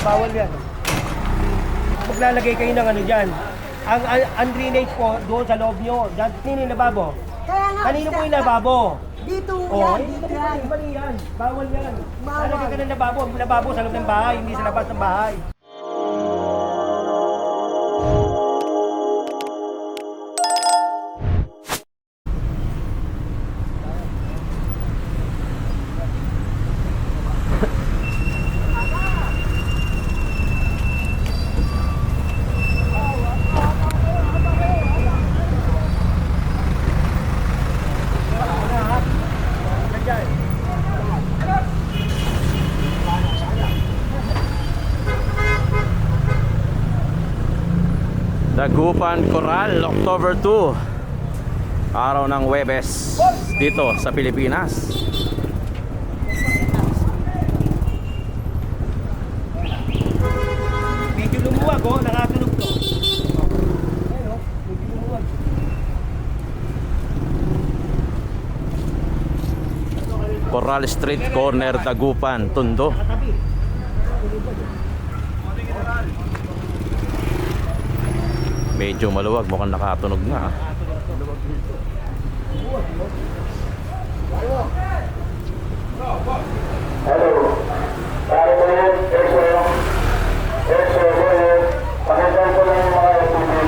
bawal yan. Maglalagay kayo ng ano dyan. Ang drainage po, doon sa loob nyo. Dyan, nino yung lababo? Kaya nga, Kanino po yung lababo? dito Oh, yan, hindi dito yan. mali yan. Bawal yan. Bawal. Lalagay ka ng lababo. Ang lababo sa loob ng bahay, hindi sa labas ng bahay. Dagupan Coral, October 2, araw ng Huwebes dito sa Pilipinas. Medyo lumuwag, oh. Nakatunog to. Ayun, oh. Medyo lumuwag. Coral Street Corner, Dagupan, Tondo. Nakatabi. Medyo maluwag, mukhang nakatunog na. Hello. Pare ko yun, EXO. EXO ko yun. Pakinggan ko lang yung mga FPV.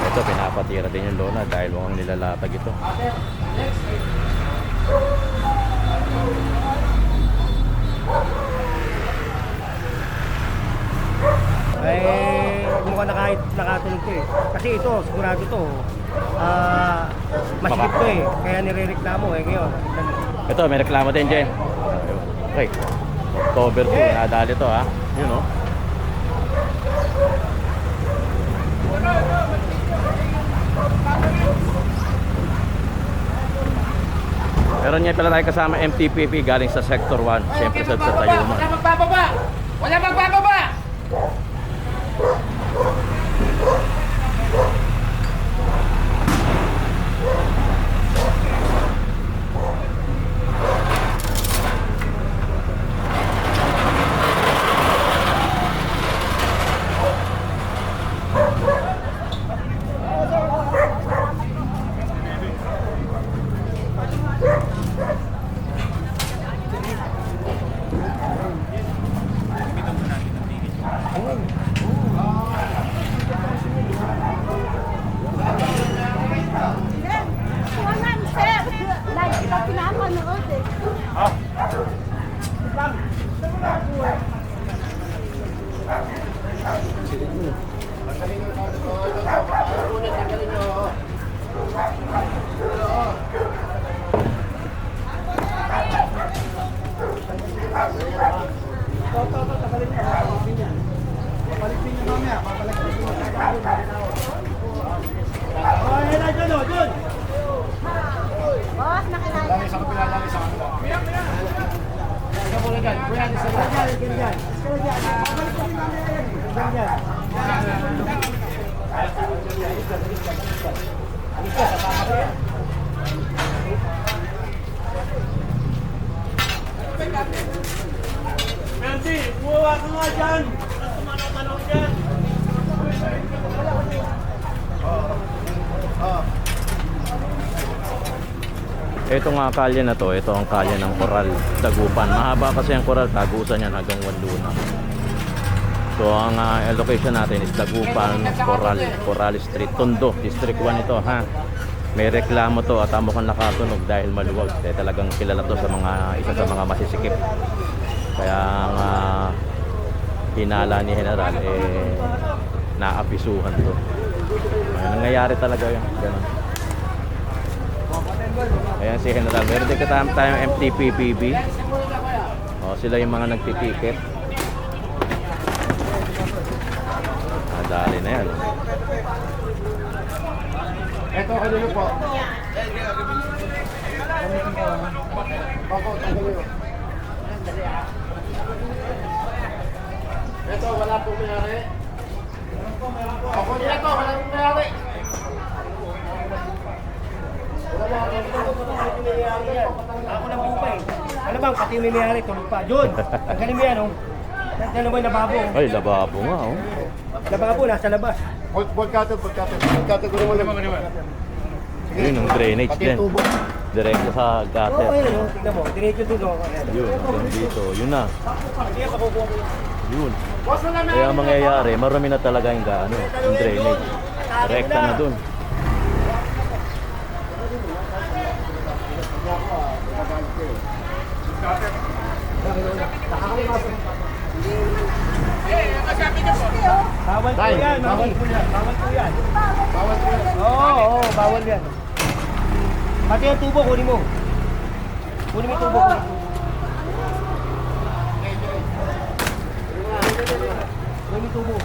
Ito, pinapatira din yung lona dahil mukhang nilalatag ito. Mukhang nakatunog to eh. Kasi ito, sigurado to. Masikip to eh. Kaya nire-reklamo eh. Ngayon, Ito, may reklamo din dyan. Okay, October 2, nadali to ha. Yun o. Meron nga pala tayo kasama MTPP galing sa Sector 1. Siyempre sa Tayuma. Wala magbababa! Wala magbababa! Wala, sir. Live kita pinapanood eh. Boss, nakilala. Nancy, buwa ka nga dyan! At tumanaw-tanaw dyan! Ito nga kalye na to, ito ang kalye ng Coral, Dagupan. Mahaba kasi ang Coral, tagusan yan hanggang Wanluna. So ang location natin is Dagupan, Coral Street, Tondo, District 1 ito ha. May reklamo to at mukhang nakatunog dahil maluwag. Kaya talagang kilala to sa mga isa sa mga masisikip. Kaya ang hinala ni General naapisuhan to. Nangyayari talaga yun. Ganun. Ayan si General. Meron din katama tayong MTPPB. O, sila yung mga nagtitiket. Dali na yan. Ito, kanino po? Opo, kanino. Ito, wala po mayari. Ako nila to, wala po mayari. Ako lang po pa eh. Ano bang, pati may mayari, tulog pa. Jun, tanggalin mo yan, oh. Tanggalin mo yung lababo. Ay, lababo nga, oh. Lababo, nasa labas. Pagkata ko naman naman. Yun, yung drainage Pati din. tubo. Diretso sa Oo, gutter. ayun, oh. Tignan mo, diretso dun, oh. Ayan. Yun, hanggang dito. Yun na. Sige, pakukuha ko yan. Yun. Kaya ang mangyayari, marami na talaga yung yung drainage. Rekta na dun. Bawal po Tay, yan, bawal po yan. Bawal po yan. Bawal po yan. Oo, bawal yan. Pati yung tubo, kunin mo. Kunin mo yung tubo. Kunin mo yung tubo.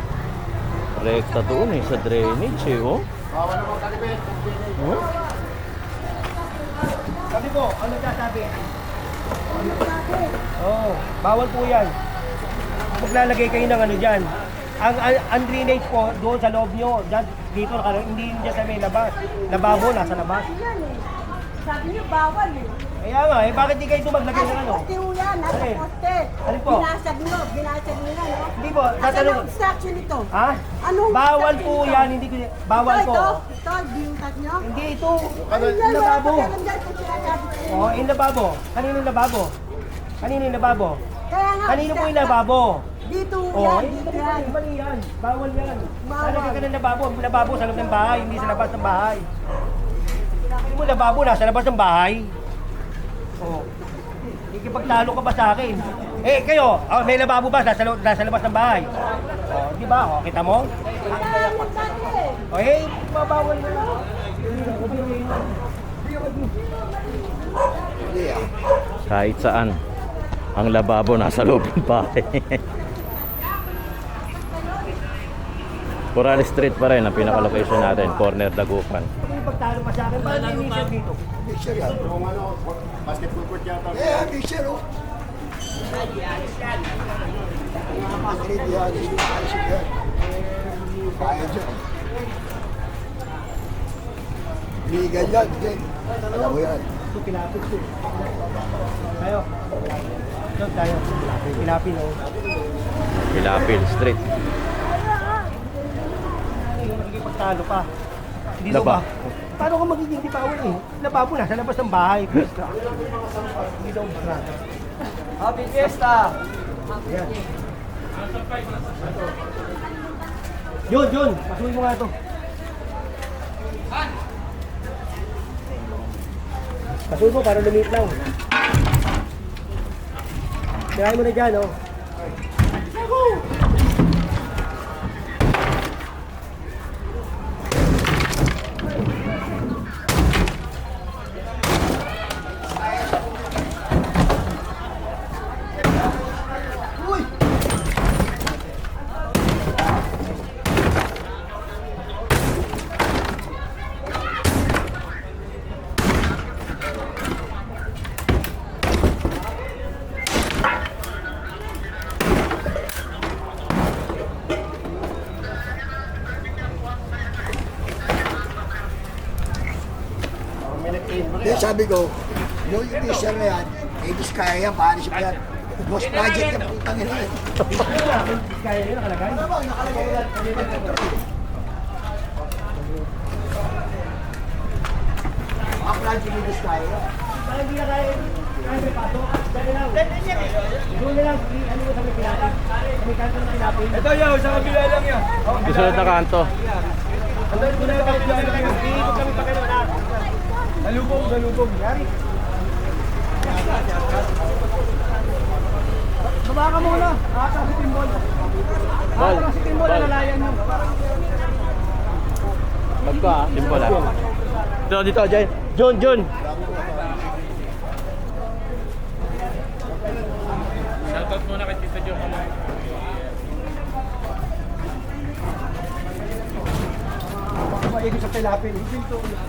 Rekta doon eh, sa drainage eh, oh. Bawal naman kalipit. Oh? Sabi po, ano ka sabi? Oo, bawal po yan. Maglalagay kayo ng ano dyan. Ang drainage po, doon sa loob nyo. Dyan, dito, hindi dyan sa may labas. Lababo, nasa labas. Yan eh. Sabi niyo bawal eh. Kaya nga, eh, bakit di kayo ito maglagay ng ano? Poste ho yan, nasa Alin? poste. Alin po? Binasag nyo na, no? Hindi po, Asan tatanong. ang obstruction ito? Ha? Anong Bawal obstruction po ito? yan, hindi ko, bawal ito, po. Ito, binutag nyo? Hindi ito, Ano yan? yung lababo. Wala pa kung sinasabi ko. Oh, yung lababo. Kanino yung lababo? Kanino yung lababo? Kaya nga, Kanino po yung lababo? Dito Oh, yan, hindi dito yan. mali yan. Bawal yan. Bawal. Lalagay ka ng lababo. Ang lababo sa loob ng bahay, hindi sa labas ng bahay. Sabi mo lababo nasa labas ng bahay. Oh. Ikipagtalo ka ba sa akin? Eh, kayo, may lababo ba nasa labas ng bahay? Oh, di ba? Oh, kita mo? Kaya nagdati eh. Oh, eh, mabawal mo na. Kahit saan. Ang lababo nasa loob ng bahay. Coral Street pa rin ang pinaka-location natin, corner Dagupan. Ikipagtalo pa sa akin, bakit hindi siya dito? Yung ano, basketball court yata. Ligan yan, din. Alam mo yan. Ito, pilapit ko. Tayo. Ito, tayo. Pilapin, oh. Pilapil Street. Pagtalo pa. Hindi daw Laba. ba? Paano ka magiging di bawal eh? Lababo na sa labas ng bahay. Pista. Hindi daw ba? Happy Fiesta! Yan. Jun! Pasuhin mo nga ito. Pasuhin mo para lumit lang. Tirahin mo na dyan, oh. Then sabi ko, yung teaser na yan, eh, diskaya yan, paano siya yan? Boss project yan, putang ina yan. Kaya nyo nakalagay? Nakalagay yan. Mga project yung diskaya yan. Parang hindi na kaya may pasok. Dali lang. Doon na lang. Ano mo sa may pinapin? Sa may kanto na pinapin. Ito yun, sa kabila lang yan. Susunod na kanto. Doon na lang kami pinapin. Iikot kami pa kayo na. Galubog. Yari. Baba ka muna. Ata si Timbol. Ata si Timbol. Nalalayan nyo. Magka, simple lang. Dito, Jay. Jun. maigit sa tilapin.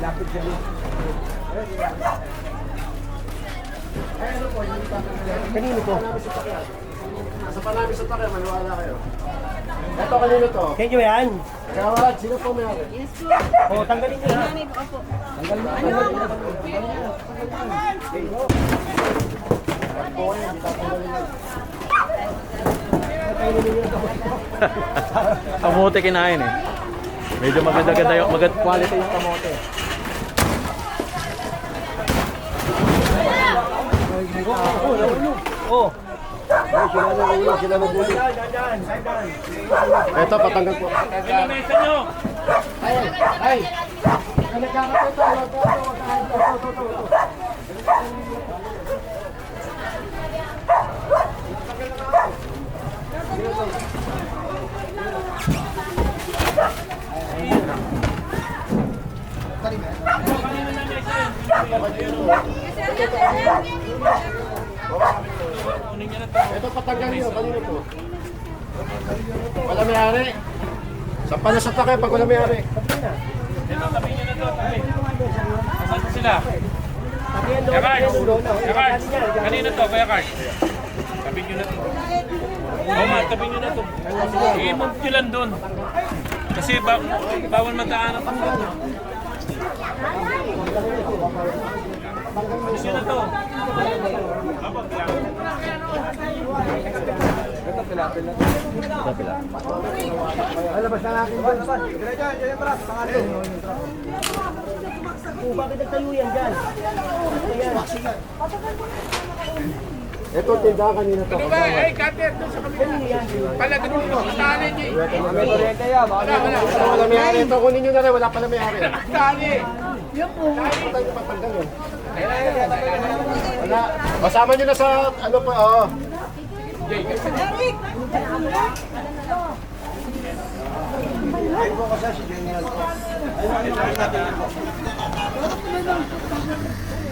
Lapit yan. Kanino to? Nasa Panamis sa takay, maniwala kayo. Ito kanino to? Kanyo yan? Kawad, sino po may ari? Yes po. O, tanggalin nyo na. Opo. Kamote kinain eh. Medyo maganda-ganda yung quality yung kamote. Oh. Sila na gulit. Ito, patanggal po. Ay! Ito patanggal niyo, kanino to? Wala may ari. Sa panas at takay pag wala may ari. Ito, tabi nyo na to, tabi. Asan sila? Kuya Kuya Cards, kanino to, Kuya Cards? Tabi nyo na to. Oo nga, tabi nyo na to. I-move nyo lang dun. Kasi bawal magdaanan pa. Gusto na to. Bakit nagtayo yan dyan? Ito tindahan kanina to. Ano ba? Ay, cutter doon sa kabila. Pala, ganun mo. Tali niyo. Wala may ari. Ito kunin nyo na rin, wala pala may ari. Tali. Patanggal yun, patanggal yun. Wala. Kasama nyo na sa ano pa, oo.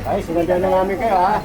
Ay, sinadya na namin kayo ha.